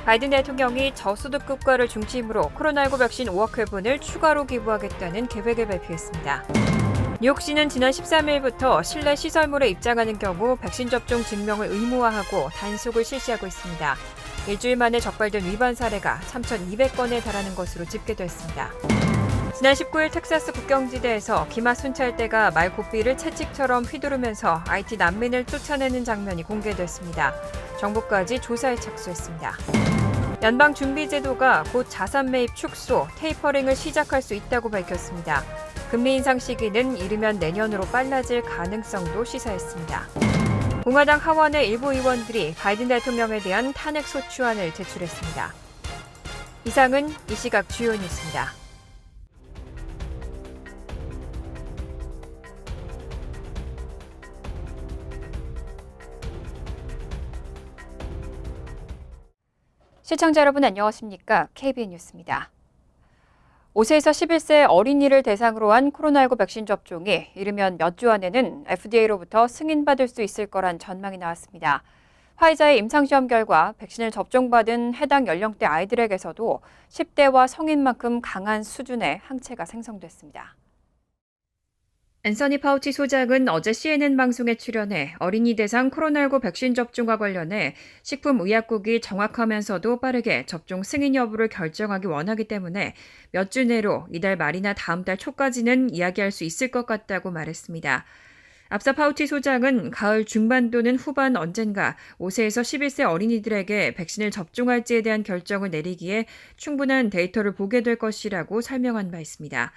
바이든 대통령이 저소득 국가를 중심으로 코로나19 백신 5억 회분을 추가로 기부하겠다는 계획을 발표했습니다. 뉴욕시는 지난 13일부터 실내 시설물에 입장하는 경우 백신 접종 증명을 의무화하고 단속을 실시하고 있습니다. 일주일 만에 적발된 위반 사례가 3,200건에 달하는 것으로 집계됐습니다. 지난 19일 텍사스 국경지대에서 기마 순찰대가 말 고삐를 채찍처럼 휘두르면서 IT 난민을 쫓아내는 장면이 공개됐습니다. 정부까지 조사에 착수했습니다. 연방준비제도가 곧 자산 매입 축소, 테이퍼링을 시작할 수 있다고 밝혔습니다. 금리 인상 시기는 이르면 내년으로 빨라질 가능성도 시사했습니다. 공화당 하원의 일부 의원들이 바이든 대통령에 대한 탄핵 소추안을 제출했습니다. 이상은 이 시각 주요 뉴스입니다. 시청자 여러분 안녕하십니까? KBN 뉴스입니다. 5세에서 11세 어린이를 대상으로 한 코로나19 백신 접종이 이르면 몇 주 안에는 FDA로부터 승인받을 수 있을 거란 전망이 나왔습니다. 화이자의 임상시험 결과 백신을 접종받은 해당 연령대 아이들에게서도 10대와 성인만큼 강한 수준의 항체가 생성됐습니다. 앤서니 파우치 소장은 어제 CNN 방송에 출연해 어린이 대상 코로나19 백신 접종과 관련해 식품의약국이 정확하면서도 빠르게 접종 승인 여부를 결정하기 원하기 때문에 몇 주 내로 이달 말이나 다음 달 초까지는 이야기할 수 있을 것 같다고 말했습니다. 앞서 파우치 소장은 가을 중반 또는 후반 언젠가 5세에서 11세 어린이들에게 백신을 접종할지에 대한 결정을 내리기에 충분한 데이터를 보게 될 것이라고 설명한 바 있습니다.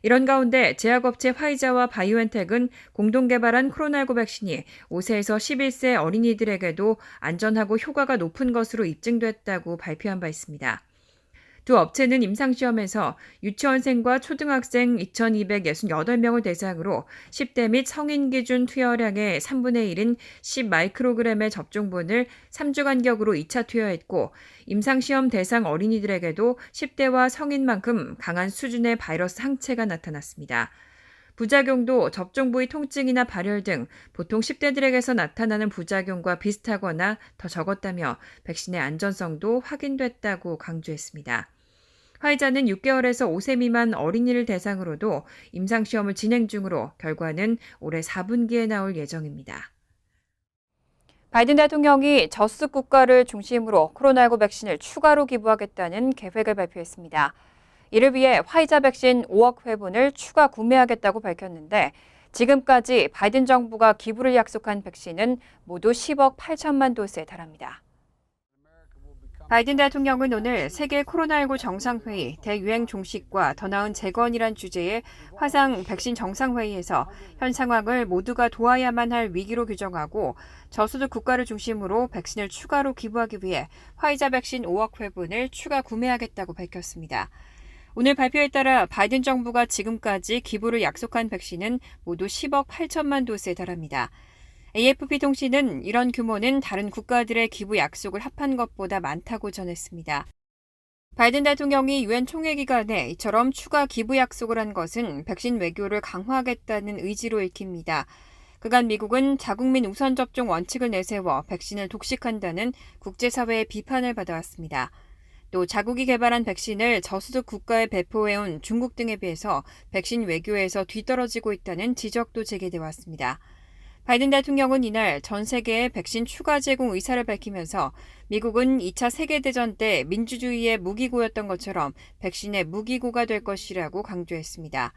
이런 가운데 제약업체 화이자와 바이오엔텍은 공동 개발한 코로나19 백신이 5세에서 11세 어린이들에게도 안전하고 효과가 높은 것으로 입증됐다고 발표한 바 있습니다. 두 업체는 임상시험에서 유치원생과 초등학생 2,268명을 대상으로 10대 및 성인 기준 투여량의 3분의 1인 10마이크로그램의 접종분을 3주 간격으로 2차 투여했고 임상시험 대상 어린이들에게도 10대와 성인만큼 강한 수준의 바이러스 항체가 나타났습니다. 부작용도 접종 부위 통증이나 발열 등 보통 10대들에게서 나타나는 부작용과 비슷하거나 더 적었다며 백신의 안전성도 확인됐다고 강조했습니다. 화이자는 6개월에서 5세 미만 어린이를 대상으로도 임상시험을 진행 중으로 결과는 올해 4분기에 나올 예정입니다. 바이든 대통령이 저소득 국가를 중심으로 코로나19 백신을 추가로 기부하겠다는 계획을 발표했습니다. 이를 위해 화이자 백신 5억 회분을 추가 구매하겠다고 밝혔는데 지금까지 바이든 정부가 기부를 약속한 백신은 모두 10억 8천만 도스에 달합니다. 바이든 대통령은 오늘 세계 코로나19 정상회의 대유행 종식과 더 나은 재건이란 주제의 화상 백신 정상회의에서 현 상황을 모두가 도와야만 할 위기로 규정하고 저소득 국가를 중심으로 백신을 추가로 기부하기 위해 화이자 백신 5억 회분을 추가 구매하겠다고 밝혔습니다. 오늘 발표에 따라 바이든 정부가 지금까지 기부를 약속한 백신은 모두 10억 8천만 도스에 달합니다. AFP 통신은 이런 규모는 다른 국가들의 기부 약속을 합한 것보다 많다고 전했습니다. 바이든 대통령이 유엔 총회 기간에 이처럼 추가 기부 약속을 한 것은 백신 외교를 강화하겠다는 의지로 읽힙니다. 그간 미국은 자국민 우선 접종 원칙을 내세워 백신을 독식한다는 국제사회의 비판을 받아왔습니다. 또 자국이 개발한 백신을 저소득 국가에 배포해온 중국 등에 비해서 백신 외교에서 뒤떨어지고 있다는 지적도 제기돼 왔습니다. 바이든 대통령은 이날 전 세계에 백신 추가 제공 의사를 밝히면서 미국은 2차 세계대전 때 민주주의의 무기고였던 것처럼 백신의 무기고가 될 것이라고 강조했습니다.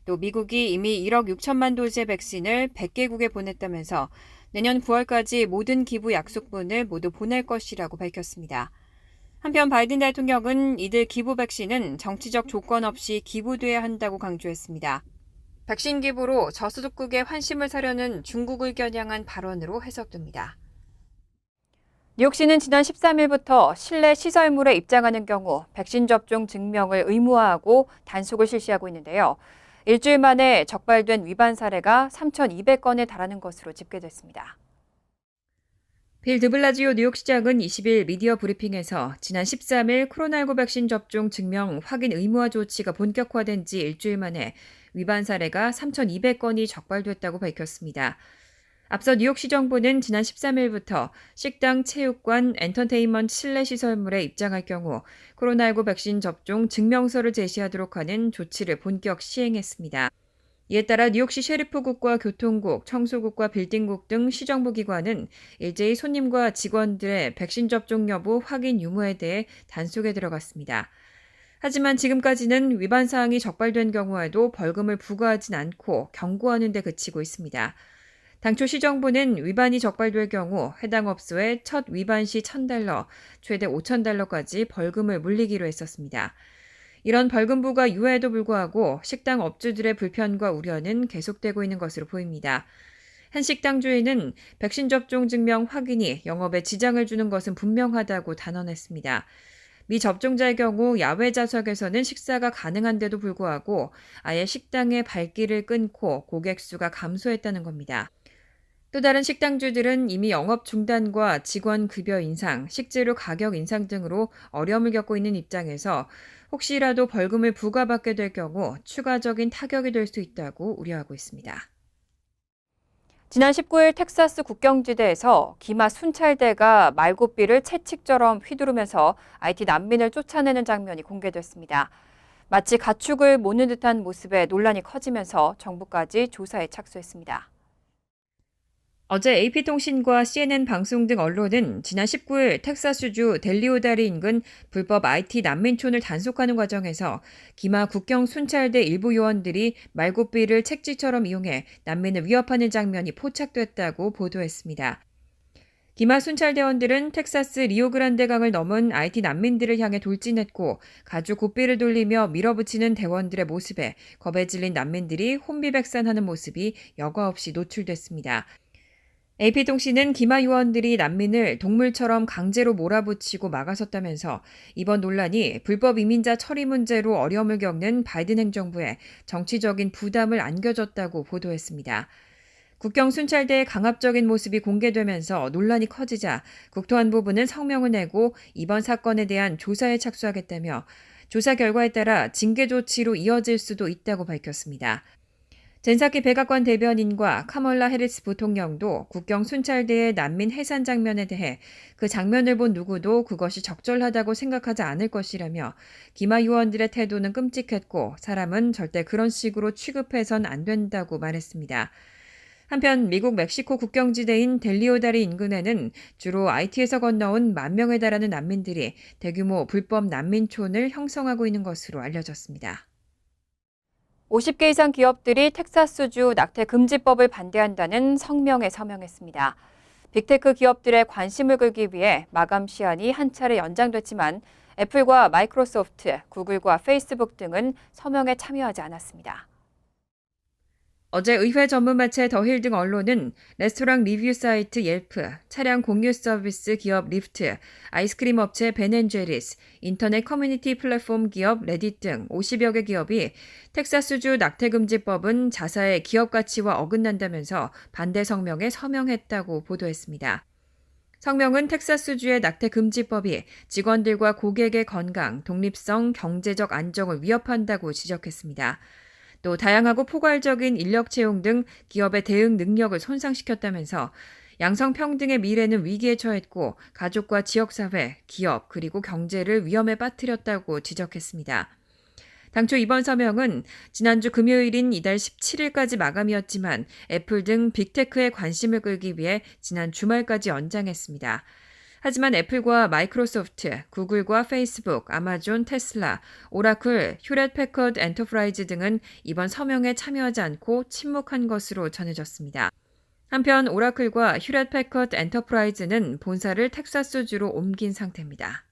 또 미국이 이미 1억 6천만 도즈의 백신을 100개국에 보냈다면서 내년 9월까지 모든 기부 약속분을 모두 보낼 것이라고 밝혔습니다. 한편 바이든 대통령은 이들 기부 백신은 정치적 조건 없이 기부돼야 한다고 강조했습니다. 백신 기부로 저소득국의 환심을 사려는 중국을 겨냥한 발언으로 해석됩니다. 뉴욕시는 지난 13일부터 실내 시설물에 입장하는 경우 백신 접종 증명을 의무화하고 단속을 실시하고 있는데요. 일주일 만에 적발된 위반 사례가 3,200건에 달하는 것으로 집계됐습니다. 빌 드블라지오 뉴욕시장은 20일 미디어 브리핑에서 지난 13일 코로나19 백신 접종 증명 확인 의무화 조치가 본격화된 지 일주일 만에 위반 사례가 3,200건이 적발됐다고 밝혔습니다. 앞서 뉴욕시 정부는 지난 13일부터 식당, 체육관, 엔터테인먼트 실내 시설물에 입장할 경우 코로나19 백신 접종 증명서를 제시하도록 하는 조치를 본격 시행했습니다. 이에 따라 뉴욕시 셰리프국과 교통국, 청소국과 빌딩국 등 시정부 기관은 일제히 손님과 직원들의 백신 접종 여부 확인 유무에 대해 단속에 들어갔습니다. 하지만 지금까지는 위반 사항이 적발된 경우에도 벌금을 부과하진 않고 경고하는 데 그치고 있습니다. 당초 시정부는 위반이 적발될 경우 해당 업소에 첫 위반 시 $1,000, 최대 $5,000까지 벌금을 물리기로 했었습니다. 이런 벌금 부과 유예에도 불구하고 식당 업주들의 불편과 우려는 계속되고 있는 것으로 보입니다. 한 식당 주인은 백신 접종 증명 확인이 영업에 지장을 주는 것은 분명하다고 단언했습니다. 미접종자의 경우 야외 좌석에서는 식사가 가능한데도 불구하고 아예 식당의 발길을 끊고 고객 수가 감소했다는 겁니다. 또 다른 식당주들은 이미 영업 중단과 직원 급여 인상, 식재료 가격 인상 등으로 어려움을 겪고 있는 입장에서 혹시라도 벌금을 부과받게 될 경우 추가적인 타격이 될 수 있다고 우려하고 있습니다. 지난 19일 텍사스 국경지대에서 기마 순찰대가 말고삐를 채찍처럼 휘두르면서 IT 난민을 쫓아내는 장면이 공개됐습니다. 마치 가축을 모는 듯한 모습에 논란이 커지면서 정부까지 조사에 착수했습니다. 어제 AP통신과 CNN 방송 등 언론은 지난 19일 텍사스주 델리오다리 인근 불법 IT 난민촌을 단속하는 과정에서 기마 국경 순찰대 일부 요원들이 말고삐를 책지처럼 이용해 난민을 위협하는 장면이 포착됐다고 보도했습니다. 기마 순찰대원들은 텍사스 리오그란데 강을 넘은 IT 난민들을 향해 돌진했고 가죽 고삐를 돌리며 밀어붙이는 대원들의 모습에 겁에 질린 난민들이 혼비백산하는 모습이 여과 없이 노출됐습니다. AP통신은 기마 요원들이 난민을 동물처럼 강제로 몰아붙이고 막아섰다면서 이번 논란이 불법 이민자 처리 문제로 어려움을 겪는 바이든 행정부에 정치적인 부담을 안겨줬다고 보도했습니다. 국경 순찰대의 강압적인 모습이 공개되면서 논란이 커지자 국토안보부는 성명을 내고 이번 사건에 대한 조사에 착수하겠다며 조사 결과에 따라 징계 조치로 이어질 수도 있다고 밝혔습니다. 젠사키 백악관 대변인과 카멀라 해리스 부통령도 국경 순찰대의 난민 해산 장면에 대해 그 장면을 본 누구도 그것이 적절하다고 생각하지 않을 것이라며 기마 요원들의 태도는 끔찍했고 사람은 절대 그런 식으로 취급해선 안 된다고 말했습니다. 한편 미국 멕시코 국경지대인 델리오다리 인근에는 주로 IT에서 건너온 10,000명에 달하는 난민들이 대규모 불법 난민촌을 형성하고 있는 것으로 알려졌습니다. 50개 이상 기업들이 텍사스주 낙태 금지법을 반대한다는 성명에 서명했습니다. 빅테크 기업들의 관심을 끌기 위해 마감 시한이 한 차례 연장됐지만 애플과 마이크로소프트, 구글과 페이스북 등은 서명에 참여하지 않았습니다. 어제 의회 전문 매체 더힐 등 언론은 레스토랑 리뷰 사이트 옐프, 차량 공유 서비스 기업 리프트, 아이스크림 업체 벤앤제리스, 인터넷 커뮤니티 플랫폼 기업 레딧 등 50여 개 기업이 텍사스주 낙태금지법은 자사의 기업 가치와 어긋난다면서 반대 성명에 서명했다고 보도했습니다. 성명은 텍사스주의 낙태금지법이 직원들과 고객의 건강, 독립성, 경제적 안정을 위협한다고 지적했습니다. 또 다양하고 포괄적인 인력 채용 등 기업의 대응 능력을 손상시켰다면서 양성평등의 미래는 위기에 처했고 가족과 지역사회, 기업 그리고 경제를 위험에 빠뜨렸다고 지적했습니다. 당초 이번 서명은 지난주 금요일인 이달 17일까지 마감이었지만 애플 등 빅테크의 관심을 끌기 위해 지난 주말까지 연장했습니다. 하지만 애플과 마이크로소프트, 구글과 페이스북, 아마존, 테슬라, 오라클, 휴렛 패커드 엔터프라이즈 등은 이번 서명에 참여하지 않고 침묵한 것으로 전해졌습니다. 한편 오라클과 휴렛 패커드 엔터프라이즈는 본사를 텍사스주로 옮긴 상태입니다.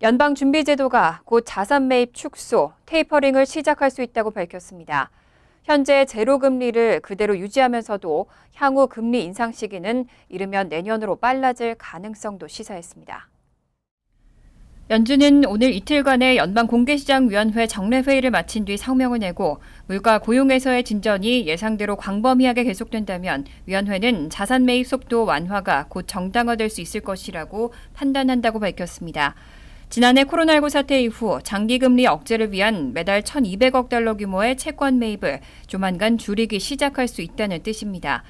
연방준비제도가 곧 자산 매입 축소, 테이퍼링을 시작할 수 있다고 밝혔습니다. 현재 제로금리를 그대로 유지하면서도 향후 금리 인상 시기는 이르면 내년으로 빨라질 가능성도 시사했습니다. 연준은 오늘 이틀간의 연방공개시장위원회 정례회의를 마친 뒤 성명을 내고 물가 고용에서의 진전이 예상대로 광범위하게 계속된다면 위원회는 자산 매입 속도 완화가 곧 정당화될 수 있을 것이라고 판단한다고 밝혔습니다. 지난해 코로나19 사태 이후 장기금리 억제를 위한 매달 1,200억 달러 규모의 채권 매입을 조만간 줄이기 시작할 수 있다는 뜻입니다.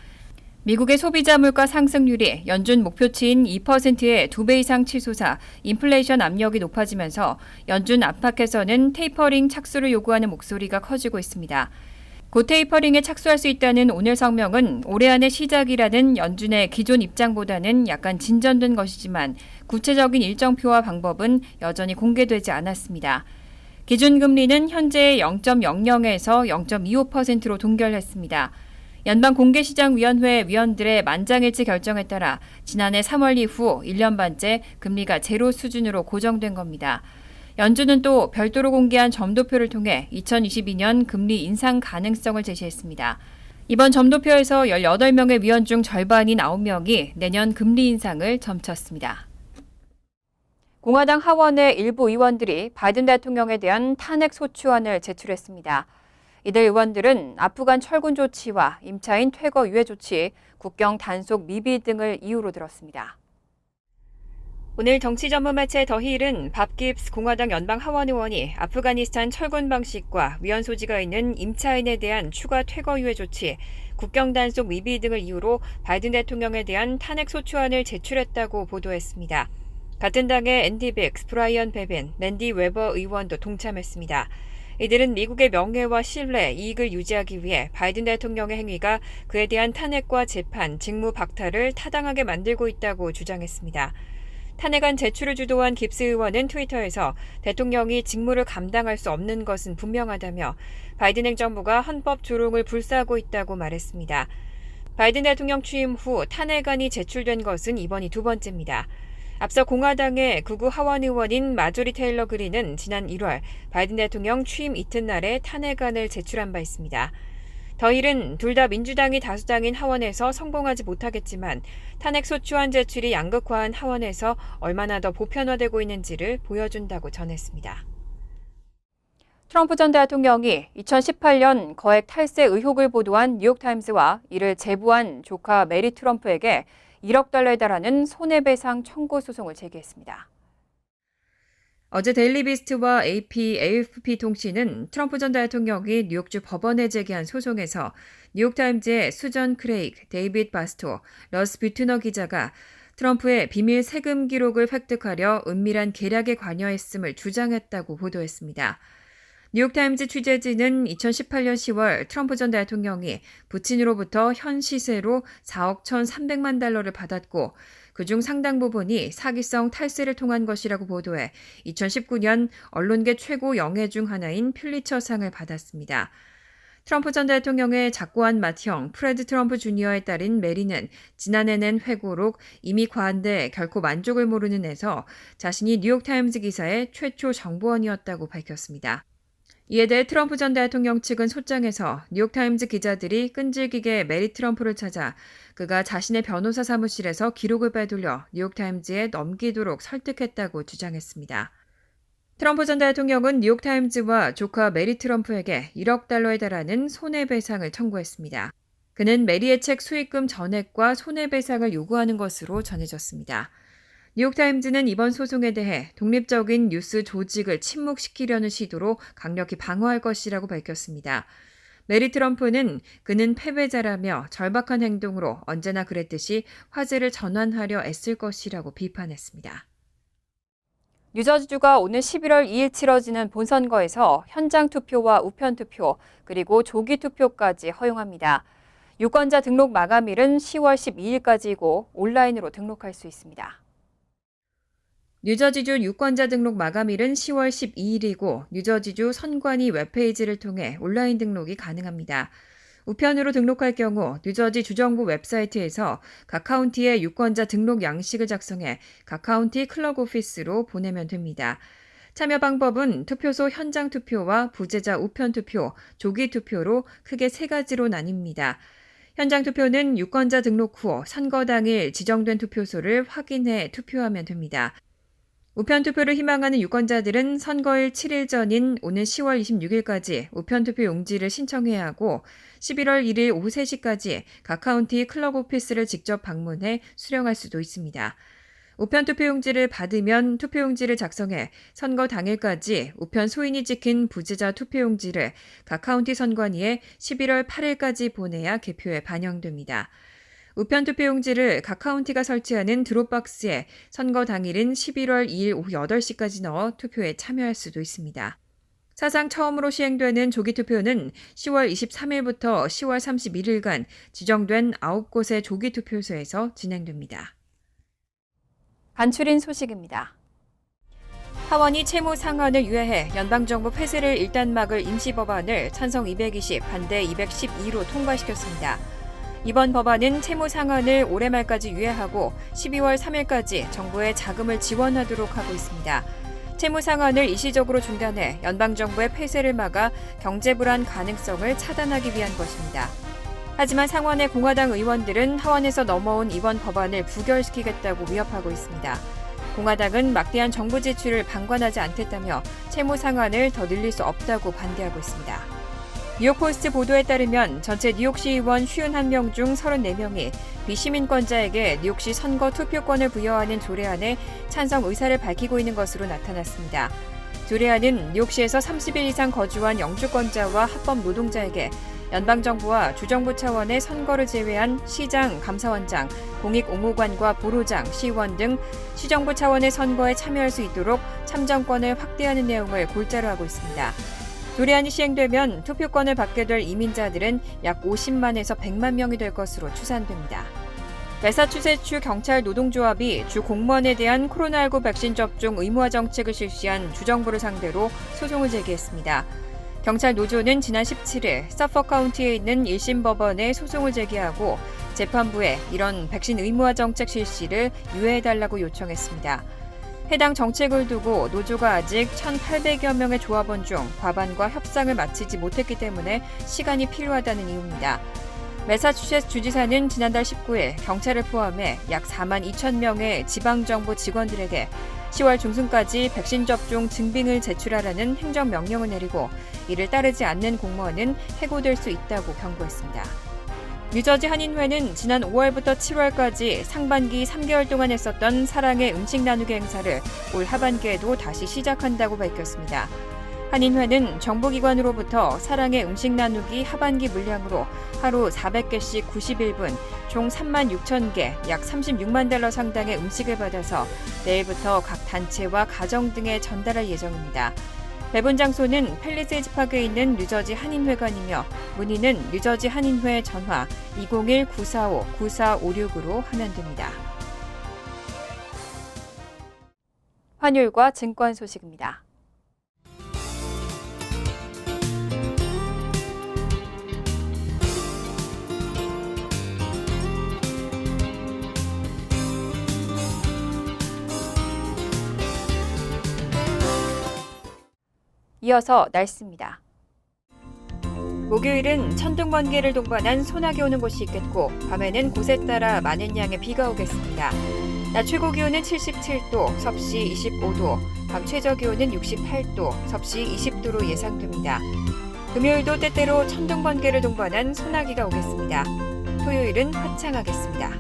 미국의 소비자 물가 상승률이 연준 목표치인 2%의 2배 이상 치솟아 인플레이션 압력이 높아지면서 연준 안팎에서는 테이퍼링 착수를 요구하는 목소리가 커지고 있습니다. 곧 테이퍼링에 착수할 수 있다는 오늘 성명은 올해 안의 시작이라는 연준의 기존 입장보다는 약간 진전된 것이지만 구체적인 일정표와 방법은 여전히 공개되지 않았습니다. 기준금리는 현재 0.00에서 0.25%로 동결했습니다. 연방공개시장위원회 위원들의 만장일치 결정에 따라 지난해 3월 이후 1년 반째 금리가 제로 수준으로 고정된 겁니다. 연준은 또 별도로 공개한 점도표를 통해 2022년 금리 인상 가능성을 제시했습니다. 이번 점도표에서 18명의 위원 중 절반인 9명이 내년 금리 인상을 점쳤습니다. 공화당 하원의 일부 의원들이 바이든 대통령에 대한 탄핵 소추안을 제출했습니다. 이들 의원들은 아프간 철군 조치와 임차인 퇴거 유예 조치, 국경 단속 미비 등을 이유로 들었습니다. 오늘 정치 전문 매체 더힐은 밥 깁스 공화당 연방 하원 의원이 아프가니스탄 철군 방식과 위헌 소지가 있는 임차인에 대한 추가 퇴거 유예 조치, 국경 단속 미비 등을 이유로 바이든 대통령에 대한 탄핵 소추안을 제출했다고 보도했습니다. 같은 당의 앤디 빅스, 브라이언 베빈, 랜디 웨버 의원도 동참했습니다. 이들은 미국의 명예와 신뢰, 이익을 유지하기 위해 바이든 대통령의 행위가 그에 대한 탄핵과 재판, 직무 박탈을 타당하게 만들고 있다고 주장했습니다. 탄핵안 제출을 주도한 깁스 의원은 트위터에서 대통령이 직무를 감당할 수 없는 것은 분명하다며 바이든 행정부가 헌법 조롱을 불사하고 있다고 말했습니다. 바이든 대통령 취임 후 탄핵안이 제출된 것은 이번이 두 번째입니다. 앞서 공화당의 극우 하원 의원인 마조리 테일러 그린은 지난 1월 바이든 대통령 취임 이튿날에 탄핵안을 제출한 바 있습니다. 더힐은 둘 다 민주당이 다수당인 하원에서 성공하지 못하겠지만 탄핵 소추안 제출이 양극화한 하원에서 얼마나 더 보편화되고 있는지를 보여준다고 전했습니다. 트럼프 전 대통령이 2018년 거액 탈세 의혹을 보도한 뉴욕타임스와 이를 제보한 조카 메리 트럼프에게 1억 달러에 달하는 손해배상 청구 소송을 제기했습니다. 어제 데일리비스트와 AP, AFP 통신은 트럼프 전 대통령이 뉴욕주 법원에 제기한 소송에서 뉴욕타임즈의 수전 크레이크, 데이빗 바스토, 러스 뷰트너 기자가 트럼프의 비밀 세금 기록을 획득하려 은밀한 계략에 관여했음을 주장했다고 보도했습니다. 뉴욕타임즈 취재진은 2018년 10월 트럼프 전 대통령이 부친으로부터 현 시세로 4억 1,300만 달러를 받았고 그중 상당 부분이 사기성 탈세를 통한 것이라고 보도해 2019년 언론계 최고 영예 중 하나인 퓰리처상을 받았습니다. 트럼프 전 대통령의 작고한 맏형 프레드 트럼프 주니어의 딸인 메리는 지난해 낸 회고록 이미 과한데 결코 만족을 모르는 애서 자신이 뉴욕타임즈 기사의 최초 정보원이었다고 밝혔습니다. 이에 대해 트럼프 전 대통령 측은 소장에서 뉴욕타임즈 기자들이 끈질기게 메리 트럼프를 찾아 그가 자신의 변호사 사무실에서 기록을 빼돌려 뉴욕타임즈에 넘기도록 설득했다고 주장했습니다. 트럼프 전 대통령은 뉴욕타임즈와 조카 메리 트럼프에게 1억 달러에 달하는 손해배상을 청구했습니다. 그는 메리의 책 수익금 전액과 손해배상을 요구하는 것으로 전해졌습니다. 뉴욕타임즈는 이번 소송에 대해 독립적인 뉴스 조직을 침묵시키려는 시도로 강력히 방어할 것이라고 밝혔습니다. 메리 트럼프는 그는 패배자라며 절박한 행동으로 언제나 그랬듯이 화제를 전환하려 애쓸 것이라고 비판했습니다. 뉴저지주가 오늘 11월 2일 치러지는 본선거에서 현장 투표와 우편 투표, 그리고 조기 투표까지 허용합니다. 유권자 등록 마감일은 10월 12일까지이고 온라인으로 등록할 수 있습니다. 뉴저지주 유권자 등록 마감일은 10월 12일이고 뉴저지주 선관위 웹페이지를 통해 온라인 등록이 가능합니다. 우편으로 등록할 경우 뉴저지 주정부 웹사이트에서 각 카운티의 유권자 등록 양식을 작성해 각 카운티 클럭 오피스로 보내면 됩니다. 참여 방법은 투표소 현장 투표와 부재자 우편 투표, 조기 투표로 크게 세 가지로 나뉩니다. 현장 투표는 유권자 등록 후 선거 당일 지정된 투표소를 확인해 투표하면 됩니다. 우편 투표를 희망하는 유권자들은 선거일 7일 전인 오는 10월 26일까지 우편 투표 용지를 신청해야 하고 11월 1일 오후 3시까지 각 카운티 클럭 오피스를 직접 방문해 수령할 수도 있습니다. 우편 투표 용지를 받으면 투표 용지를 작성해 선거 당일까지 우편 소인이 찍힌 부재자 투표 용지를 각 카운티 선관위에 11월 8일까지 보내야 개표에 반영됩니다. 우편 투표용지를 각 카운티가 설치하는 드롭박스에 선거 당일인 11월 2일 오후 8시까지 넣어 투표에 참여할 수도 있습니다. 사상 처음으로 시행되는 조기투표는 10월 23일부터 10월 31일간 지정된 9곳의 조기투표소에서 진행됩니다. 간추린 소식입니다. 하원이 채무 상한을 유예해 연방정부 폐쇄를 일단 막을 임시법안을 찬성 220, 반대 212로 통과시켰습니다. 이번 법안은 채무 상한을 올해 말까지 유예하고 12월 3일까지 정부에 자금을 지원하도록 하고 있습니다. 채무 상한을 일시적으로 중단해 연방정부의 폐쇄를 막아 경제 불안 가능성을 차단하기 위한 것입니다. 하지만 상원의 공화당 의원들은 하원에서 넘어온 이번 법안을 부결시키겠다고 위협하고 있습니다. 공화당은 막대한 정부 지출을 방관하지 않겠다며 채무 상한을 더 늘릴 수 없다고 반대하고 있습니다. 뉴욕포스트 보도에 따르면 전체 뉴욕시 의원 51명 중 34명이 비시민권자에게 뉴욕시 선거 투표권을 부여하는 조례안에 찬성 의사를 밝히고 있는 것으로 나타났습니다. 조례안은 뉴욕시에서 30일 이상 거주한 영주권자와 합법 노동자에게 연방정부와 주정부 차원의 선거를 제외한 시장, 감사원장, 공익옹호관과 보로장, 시의원 등 시정부 차원의 선거에 참여할 수 있도록 참정권을 확대하는 내용을 골자로 하고 있습니다. 조례안이 시행되면 투표권을 받게 될 이민자들은 약 50만에서 100만 명이 될 것으로 추산됩니다. 매사추세츠 경찰 노동조합이 주 공무원에 대한 코로나19 백신 접종 의무화 정책을 실시한 주정부를 상대로 소송을 제기했습니다. 경찰 노조는 지난 17일 서퍼 카운티에 있는 1심 법원에 소송을 제기하고 재판부에 이런 백신 의무화 정책 실시를 유예해달라고 요청했습니다. 해당 정책을 두고 노조가 아직 1,800여 명의 조합원 중 과반과 협상을 마치지 못했기 때문에 시간이 필요하다는 이유입니다. 매사추세츠 주지사는 지난달 19일 경찰을 포함해 약 4만 2천 명의 지방정부 직원들에게 10월 중순까지 백신 접종 증빙을 제출하라는 행정명령을 내리고 이를 따르지 않는 공무원은 해고될 수 있다고 경고했습니다. 뉴저지 한인회는 지난 5월부터 7월까지 상반기 3개월 동안 했었던 사랑의 음식 나누기 행사를 올 하반기에도 다시 시작한다고 밝혔습니다. 한인회는 정부기관으로부터 사랑의 음식 나누기 하반기 물량으로 하루 400개씩 91분, 총 3만 6천 개, 약 36만 달러 상당의 음식을 받아서 내일부터 각 단체와 가정 등에 전달할 예정입니다. 배분 장소는 팰리세이즈 파크에 있는 뉴저지 한인회관이며 문의는 뉴저지 한인회 전화 201-945-9456으로 하면 됩니다. 환율과 증권 소식입니다. 이어서 날씨입니다. 목요일은 천둥번개를 동반한 소나기 오는 곳이 있겠고 밤에는 곳에 따라 많은 양의 비가 오겠습니다. 낮 최고 기온은 77도, 섭씨 25도, 밤 최저 기온은 68도, 섭씨 20도로 예상됩니다. 금요일도 때때로 천둥번개를 동반한 소나기가 오겠습니다. 토요일은 화창하겠습니다.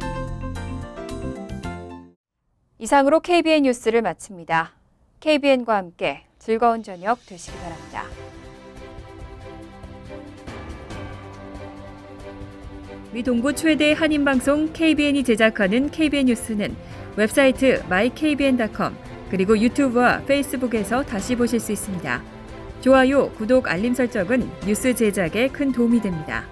이상으로 KBN 뉴스를 마칩니다. KBN과 함께 즐거운 저녁 되시기 바랍니다. 미 동부 최대 한인방송 KBN이 제작하는 KBN 뉴스는 웹사이트 mykbn.com 그리고 유튜브와 페이스북에서 다시 보실 수 있습니다. 좋아요, 구독, 알림 설정은 뉴스 제작에 큰 도움이 됩니다.